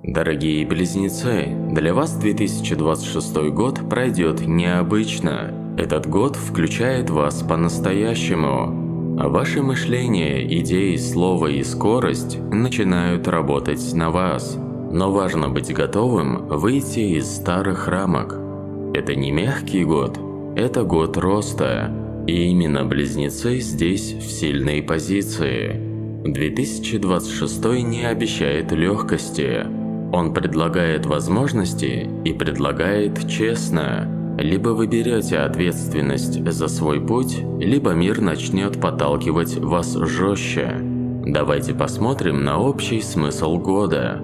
Дорогие близнецы, для вас 2026 год пройдет необычно. Этот год включает вас по-настоящему. Ваше мышление, идеи, слово и скорость начинают работать на вас. Но важно быть готовым выйти из старых рамок. Это не мягкий год, это год роста. И именно близнецы здесь в сильной позиции. 2026 не обещает легкости. Он предлагает возможности и предлагает честно. Либо вы берете ответственность за свой путь, либо мир начнет подталкивать вас жестче. Давайте посмотрим на общий смысл года.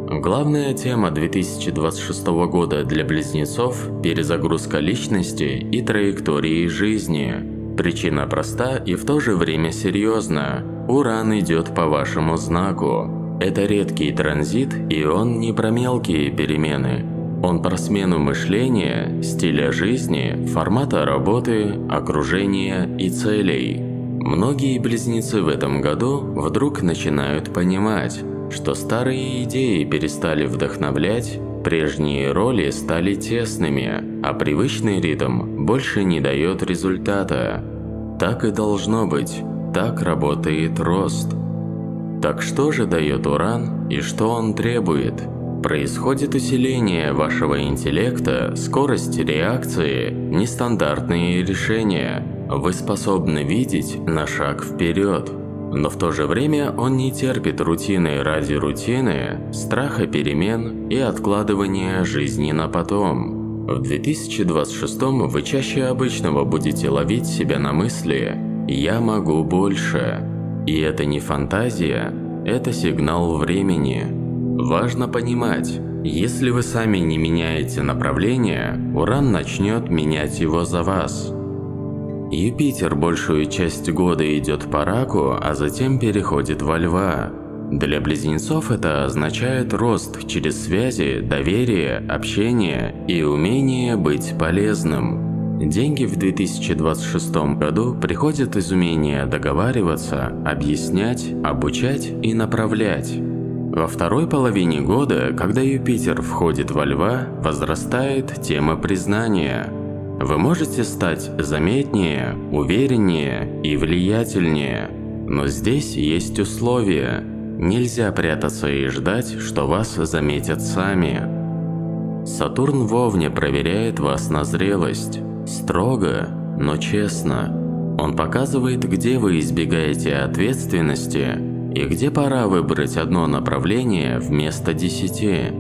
Главная тема 2026 года для близнецов – перезагрузка личности и траектории жизни. Причина проста и в то же время серьезна. Уран идет по вашему знаку. Это редкий транзит, и он не про мелкие перемены. Он про смену мышления, стиля жизни, формата работы, окружения и целей. Многие близнецы в этом году вдруг начинают понимать, что старые идеи перестали вдохновлять, прежние роли стали тесными, а привычный ритм больше не дает результата. Так и должно быть, так работает рост. Так что же дает Уран и что он требует? Происходит усиление вашего интеллекта, скорость реакции, нестандартные решения. Вы способны видеть на шаг вперед. Но в то же время он не терпит рутины ради рутины, страха перемен и откладывания жизни на потом. В 2026 вы чаще обычного будете ловить себя на мысли «я могу больше». И это не фантазия, это сигнал времени. Важно понимать, если вы сами не меняете направление, Уран начнет менять его за вас. Юпитер большую часть года идет по Раку, а затем переходит во Льва. Для близнецов это означает рост через связи, доверие, общение и умение быть полезным. Деньги в 2026 году приходят из умения договариваться, объяснять, обучать и направлять. Во второй половине года, когда Юпитер входит во Льва, возрастает тема признания. Вы можете стать заметнее, увереннее и влиятельнее. Но здесь есть условия. Нельзя прятаться и ждать, что вас заметят сами. Сатурн в Овне проверяет вас на зрелость. Строго, но честно. Он показывает, где вы избегаете ответственности и где пора выбрать одно направление вместо 10.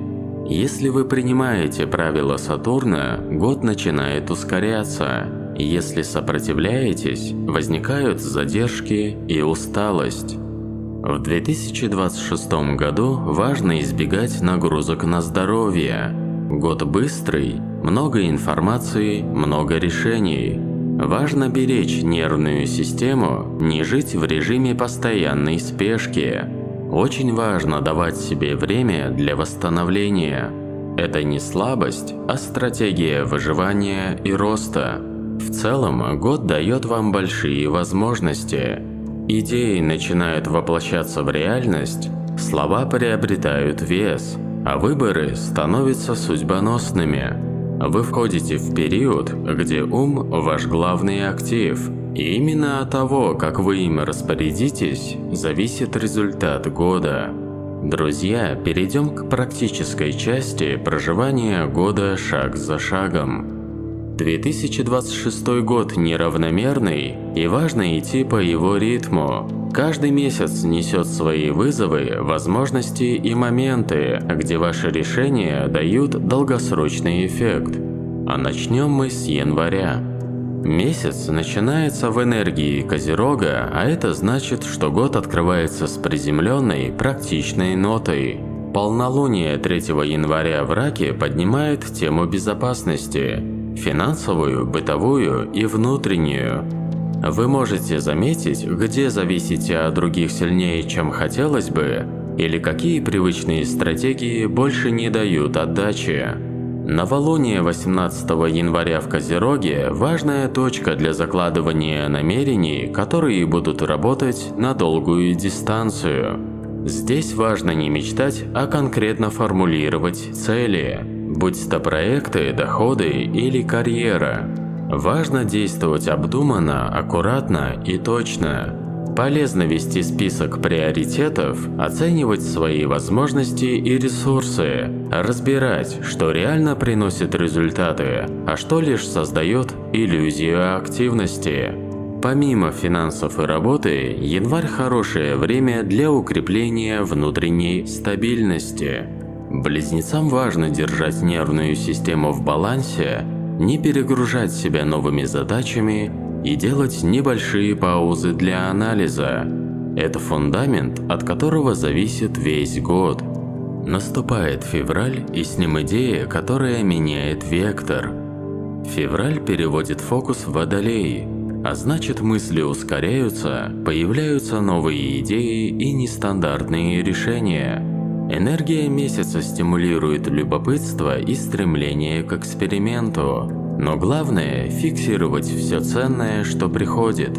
Если вы принимаете правила Сатурна, год начинает ускоряться. Если сопротивляетесь, возникают задержки и усталость. В 2026 году важно избегать нагрузок на здоровье. Год быстрый, много информации, много решений. Важно беречь нервную систему, не жить в режиме постоянной спешки. Очень важно давать себе время для восстановления. Это не слабость, а стратегия выживания и роста. В целом, год дает вам большие возможности. Идеи начинают воплощаться в реальность, слова приобретают вес, а выборы становятся судьбоносными. Вы входите в период, где ум – ваш главный актив, и именно от того, как вы им распорядитесь, зависит результат года. Друзья, перейдем к практической части проживания года шаг за шагом. 2026 год неравномерный, и важно идти по его ритму. Каждый месяц несет свои вызовы, возможности и моменты, где ваши решения дают долгосрочный эффект. А начнем мы с января. Месяц начинается в энергии Козерога, а это значит, что год открывается с приземленной, практичной нотой. Полнолуние 3 января в Раке поднимает тему безопасности – финансовую, бытовую и внутреннюю. Вы можете заметить, где зависите от других сильнее, чем хотелось бы, или какие привычные стратегии больше не дают отдачи. Новолуние 18 января в Козероге – важная точка для закладывания намерений, которые будут работать на долгую дистанцию. Здесь важно не мечтать, а конкретно формулировать цели, будь то проекты, доходы или карьера. Важно действовать обдуманно, аккуратно и точно. Полезно вести список приоритетов, оценивать свои возможности и ресурсы, разбирать, что реально приносит результаты, а что лишь создает иллюзию активности. Помимо финансов и работы, январь – хорошее время для укрепления внутренней стабильности. Близнецам важно держать нервную систему в балансе, не перегружать себя новыми задачами и делать небольшие паузы для анализа. Это фундамент, от которого зависит весь год. Наступает февраль, и с ним идея, которая меняет вектор. Февраль переводит фокус в Водолей, а значит, мысли ускоряются, появляются новые идеи и нестандартные решения. Энергия месяца стимулирует любопытство и стремление к эксперименту. Но главное – фиксировать все ценное, что приходит.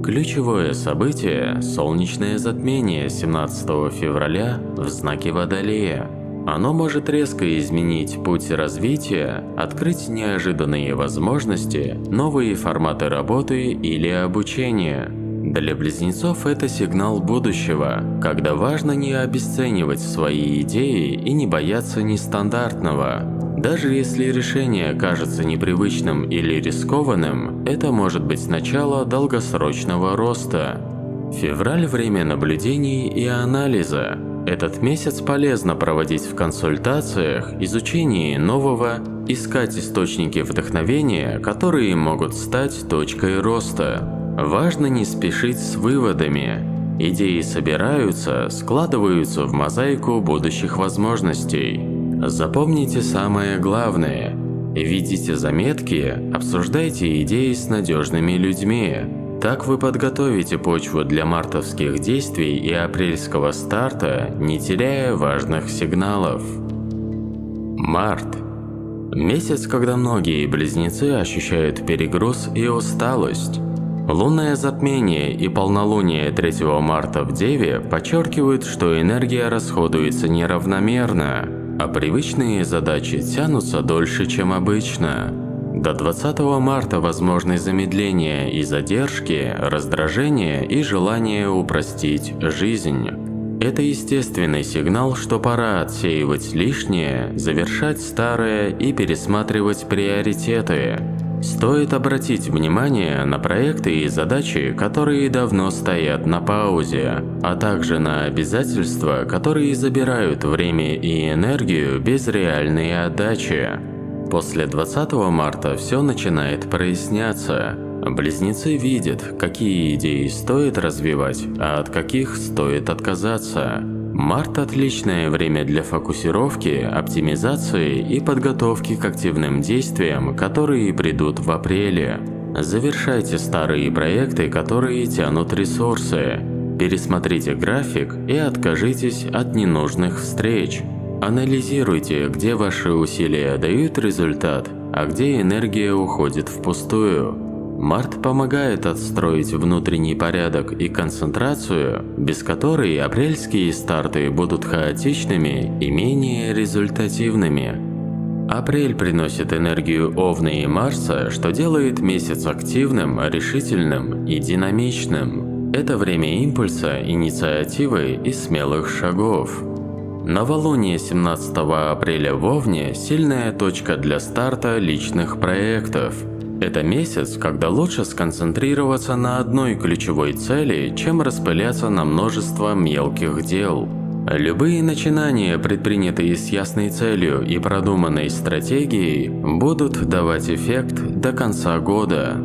Ключевое событие – солнечное затмение 17 февраля в знаке Водолея. Оно может резко изменить путь развития, открыть неожиданные возможности, новые форматы работы или обучения. Для близнецов это сигнал будущего, когда важно не обесценивать свои идеи и не бояться нестандартного. Даже если решение кажется непривычным или рискованным, это может быть начало долгосрочного роста. Февраль – время наблюдений и анализа. Этот месяц полезно проводить в консультациях, изучении нового, искать источники вдохновения, которые могут стать точкой роста. Важно не спешить с выводами. Идеи собираются, складываются в мозаику будущих возможностей. Запомните самое главное. Ведите заметки, обсуждайте идеи с надежными людьми. Так вы подготовите почву для мартовских действий и апрельского старта, не теряя важных сигналов. Март. Месяц, когда многие близнецы ощущают перегруз и усталость. Лунное затмение и полнолуние 3 марта в Деве подчеркивают, что энергия расходуется неравномерно, а привычные задачи тянутся дольше, чем обычно. До 20 марта возможны замедления и задержки, раздражение и желание упростить жизнь. Это естественный сигнал, что пора отсеивать лишнее, завершать старое и пересматривать приоритеты. Стоит обратить внимание на проекты и задачи, которые давно стоят на паузе, а также на обязательства, которые забирают время и энергию без реальной отдачи. После 20 марта все начинает проясняться. Близнецы видят, какие идеи стоит развивать, а от каких стоит отказаться. Март – отличное время для фокусировки, оптимизации и подготовки к активным действиям, которые придут в апреле. Завершайте старые проекты, которые тянут ресурсы. Пересмотрите график и откажитесь от ненужных встреч. Анализируйте, где ваши усилия дают результат, а где энергия уходит впустую. Март помогает отстроить внутренний порядок и концентрацию, без которой апрельские старты будут хаотичными и менее результативными. Апрель приносит энергию Овна и Марса, что делает месяц активным, решительным и динамичным. Это время импульса, инициативы и смелых шагов. Новолуние 17 апреля в Овне – сильная точка для старта личных проектов. Это месяц, когда лучше сконцентрироваться на одной ключевой цели, чем распыляться на множество мелких дел. Любые начинания, предпринятые с ясной целью и продуманной стратегией, будут давать эффект до конца года.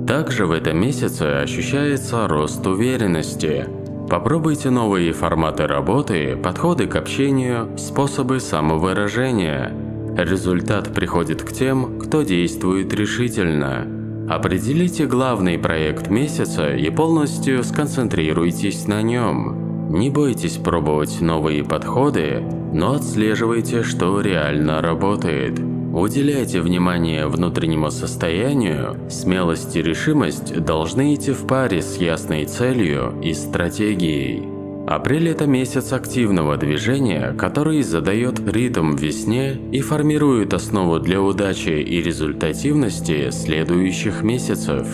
Также в этом месяце ощущается рост уверенности. Попробуйте новые форматы работы, подходы к общению, способы самовыражения. Результат приходит к тем, кто действует решительно. Определите главный проект месяца и полностью сконцентрируйтесь на нем. Не бойтесь пробовать новые подходы, но отслеживайте, что реально работает. Уделяйте внимание внутреннему состоянию, смелость и решимость должны идти в паре с ясной целью и стратегией. Апрель – это месяц активного движения, который задает ритм весне и формирует основу для удачи и результативности следующих месяцев.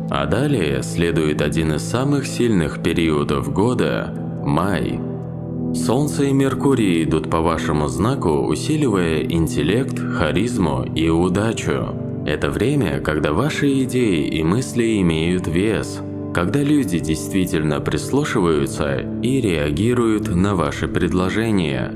А далее следует один из самых сильных периодов года – май. Солнце и Меркурий идут по вашему знаку, усиливая интеллект, харизму и удачу. Это время, когда ваши идеи и мысли имеют вес, когда люди действительно прислушиваются и реагируют на ваши предложения.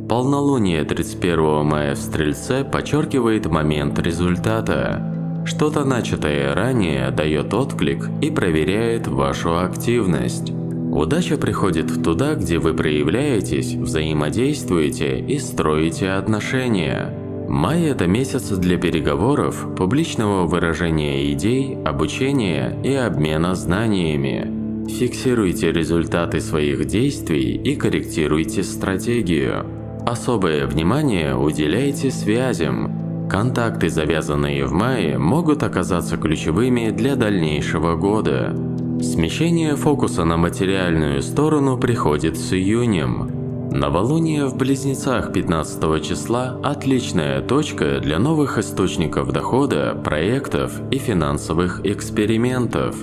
Полнолуние 31 мая в Стрельце подчеркивает момент результата. Что-то начатое ранее дает отклик и проверяет вашу активность. Удача приходит туда, где вы проявляетесь, взаимодействуете и строите отношения. Май – это месяц для переговоров, публичного выражения идей, обучения и обмена знаниями. Фиксируйте результаты своих действий и корректируйте стратегию. Особое внимание уделяйте связям. Контакты, завязанные в мае, могут оказаться ключевыми для дальнейшего года. Смещение фокуса на материальную сторону приходит с июнем. Новолуние в Близнецах 15 числа – отличная точка для новых источников дохода, проектов и финансовых экспериментов.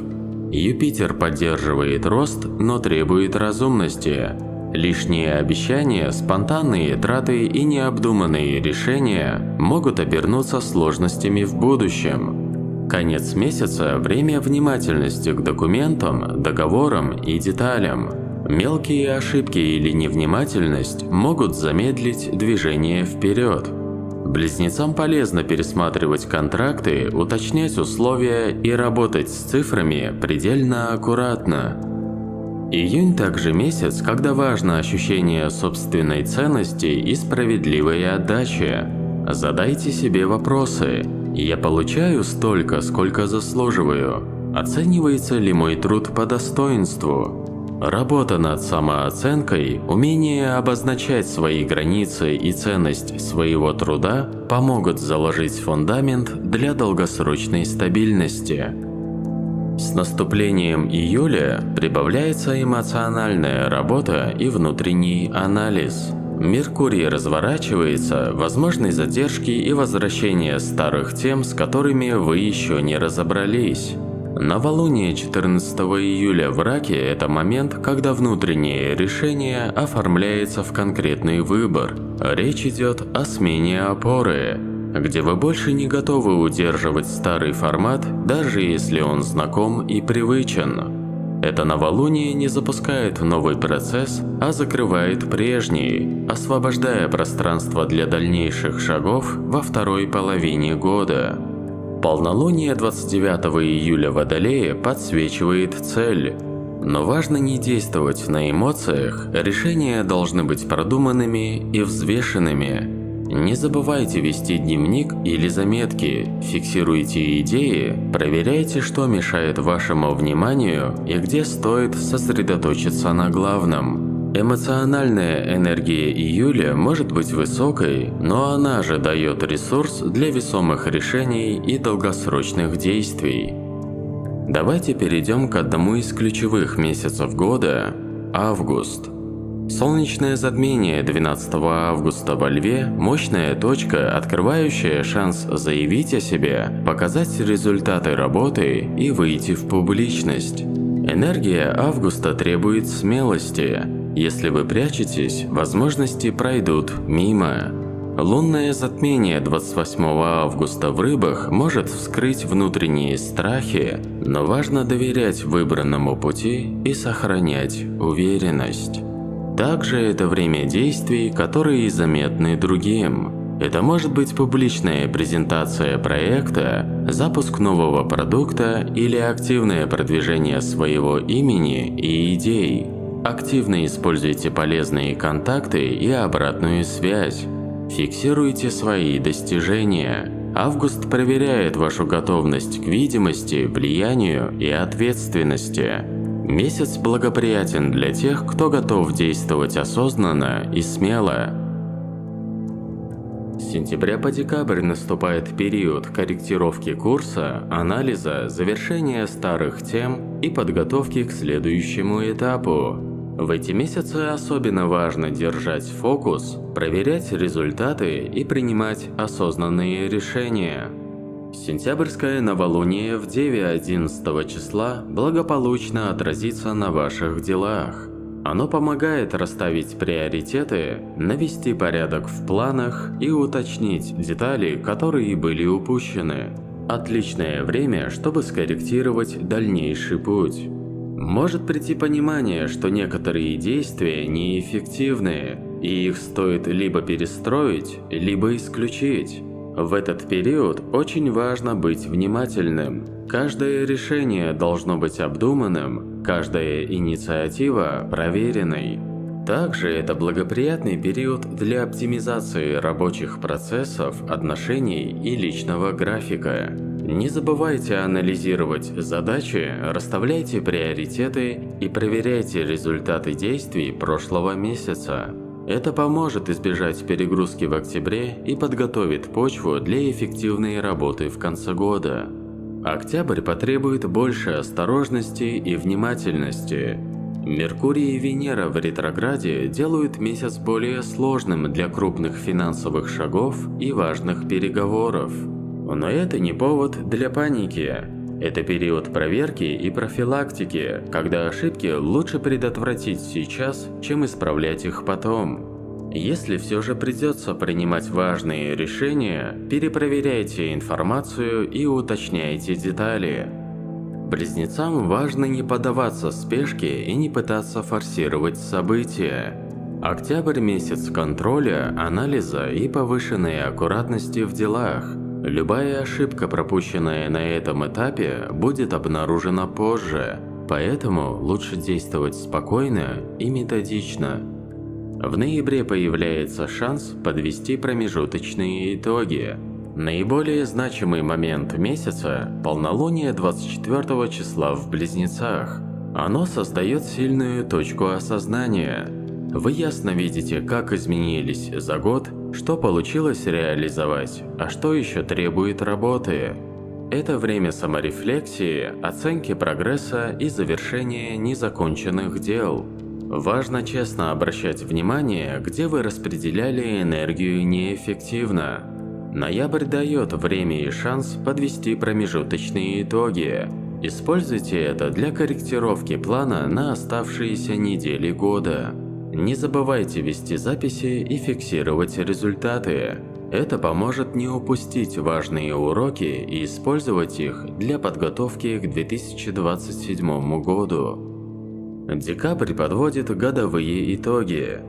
Юпитер поддерживает рост, но требует разумности. Лишние обещания, спонтанные траты и необдуманные решения могут обернуться сложностями в будущем. Конец месяца – время внимательности к документам, договорам и деталям. Мелкие ошибки или невнимательность могут замедлить движение вперед. Близнецам полезно пересматривать контракты, уточнять условия и работать с цифрами предельно аккуратно. Июнь также месяц, когда важно ощущение собственной ценности и справедливой отдачи. Задайте себе вопросы: «Я получаю столько, сколько заслуживаю? Оценивается ли мой труд по достоинству?» Работа над самооценкой, умение обозначать свои границы и ценность своего труда помогут заложить фундамент для долгосрочной стабильности. С наступлением июля прибавляется эмоциональная работа и внутренний анализ. Меркурий разворачивается, возможны задержки и возвращение старых тем, с которыми вы еще не разобрались. Новолуние 14 июля в Раке – это момент, когда внутреннее решение оформляется в конкретный выбор. Речь идет о смене опоры, где вы больше не готовы удерживать старый формат, даже если он знаком и привычен. Это новолуние не запускает новый процесс, а закрывает прежний, освобождая пространство для дальнейших шагов во второй половине года. Полнолуние 29 июля в Водолее подсвечивает цель. Но важно не действовать на эмоциях, решения должны быть продуманными и взвешенными. Не забывайте вести дневник или заметки, фиксируйте идеи, проверяйте, что мешает вашему вниманию и где стоит сосредоточиться на главном. Эмоциональная энергия июля может быть высокой, но она же дает ресурс для весомых решений и долгосрочных действий. Давайте перейдем к одному из ключевых месяцев года – август. Солнечное затмение 12 августа во Льве – мощная точка, открывающая шанс заявить о себе, показать результаты работы и выйти в публичность. Энергия августа требует смелости. Если вы прячетесь, возможности пройдут мимо. Лунное затмение 28 августа в Рыбах может вскрыть внутренние страхи, но важно доверять выбранному пути и сохранять уверенность. Также это время действий, которые заметны другим. Это может быть публичная презентация проекта, запуск нового продукта или активное продвижение своего имени и идей. Активно используйте полезные контакты и обратную связь. Фиксируйте свои достижения. Август проверяет вашу готовность к видимости, влиянию и ответственности. Месяц благоприятен для тех, кто готов действовать осознанно и смело. С сентября по декабрь наступает период корректировки курса, анализа, завершения старых тем и подготовки к следующему этапу. В эти месяцы особенно важно держать фокус, проверять результаты и принимать осознанные решения. Сентябрьское новолуние в Деве 11 числа благополучно отразится на ваших делах. Оно помогает расставить приоритеты, навести порядок в планах и уточнить детали, которые были упущены. Отличное время, чтобы скорректировать дальнейший путь. Может прийти понимание, что некоторые действия неэффективны, и их стоит либо перестроить, либо исключить. В этот период очень важно быть внимательным. Каждое решение должно быть обдуманным, каждая инициатива проверенной. Также это благоприятный период для оптимизации рабочих процессов, отношений и личного графика. Не забывайте анализировать задачи, расставляйте приоритеты и проверяйте результаты действий прошлого месяца. Это поможет избежать перегрузки в октябре и подготовит почву для эффективной работы в конце года. Октябрь потребует больше осторожности и внимательности. Меркурий и Венера в ретрограде делают месяц более сложным для крупных финансовых шагов и важных переговоров. Но это не повод для паники. Это период проверки и профилактики, когда ошибки лучше предотвратить сейчас, чем исправлять их потом. Если все же придется принимать важные решения, перепроверяйте информацию и уточняйте детали. Близнецам важно не поддаваться спешке и не пытаться форсировать события. Октябрь – месяц контроля, анализа и повышенной аккуратности в делах. Любая ошибка, пропущенная на этом этапе, будет обнаружена позже, поэтому лучше действовать спокойно и методично. В ноябре появляется шанс подвести промежуточные итоги. Наиболее значимый момент месяца – полнолуние 24 числа в Близнецах. Оно создает сильную точку осознания. Вы ясно видите, как изменились за год, что получилось реализовать, а что еще требует работы. Это время саморефлексии, оценки прогресса и завершения незаконченных дел. Важно честно обращать внимание, где вы распределяли энергию неэффективно. Ноябрь дает время и шанс подвести промежуточные итоги. Используйте это для корректировки плана на оставшиеся недели года. Не забывайте вести записи и фиксировать результаты. Это поможет не упустить важные уроки и использовать их для подготовки к 2027 году. Декабрь подводит годовые итоги.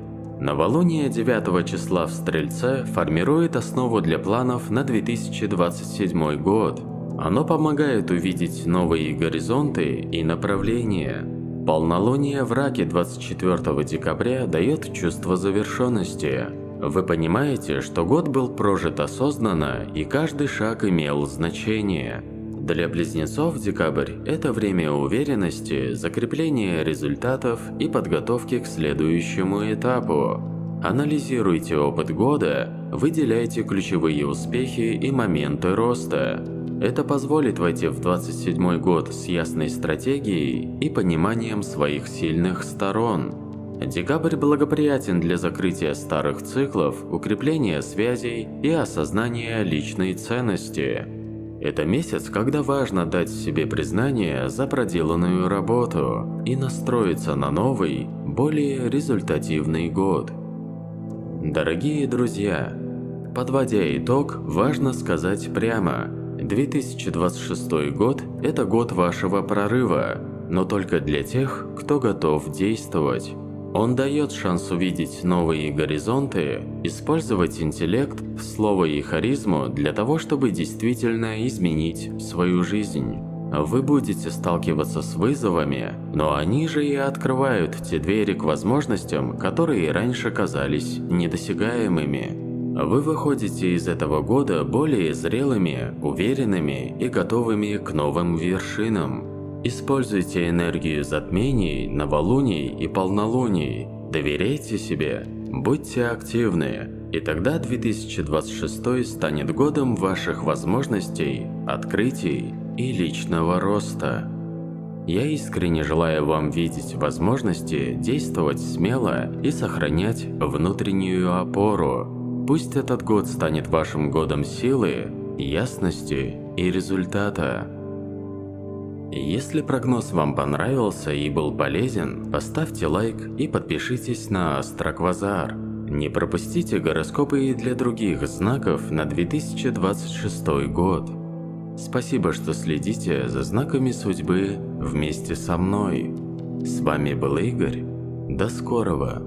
Новолуние 9 числа в Стрельце формирует основу для планов на 2027 год. Оно помогает увидеть новые горизонты и направления. Полнолуние в Раке 24 декабря дает чувство завершенности. Вы понимаете, что год был прожит осознанно и каждый шаг имел значение. Для близнецов декабрь – это время уверенности, закрепления результатов и подготовки к следующему этапу. Анализируйте опыт года, выделяйте ключевые успехи и моменты роста. Это позволит войти в 27-й год с ясной стратегией и пониманием своих сильных сторон. Декабрь благоприятен для закрытия старых циклов, укрепления связей и осознания личной ценности. Это месяц, когда важно дать себе признание за проделанную работу и настроиться на новый, более результативный год. Дорогие друзья, подводя итог, важно сказать прямо: 2026 год – это год вашего прорыва, но только для тех, кто готов действовать. Он дает шанс увидеть новые горизонты, использовать интеллект, слово и харизму для того, чтобы действительно изменить свою жизнь. Вы будете сталкиваться с вызовами, но они же и открывают те двери к возможностям, которые раньше казались недосягаемыми. Вы выходите из этого года более зрелыми, уверенными и готовыми к новым вершинам. Используйте энергию затмений, новолуний и полнолуний, доверяйте себе, будьте активны, и тогда 2026 станет годом ваших возможностей, открытий и личного роста. Я искренне желаю вам видеть возможности действовать смело и сохранять внутреннюю опору. Пусть этот год станет вашим годом силы, ясности и результата. Если прогноз вам понравился и был полезен, поставьте лайк и подпишитесь на Астроквазар. Не пропустите гороскопы и для других знаков на 2026 год. Спасибо, что следите за знаками судьбы вместе со мной. С вами был Игорь. До скорого!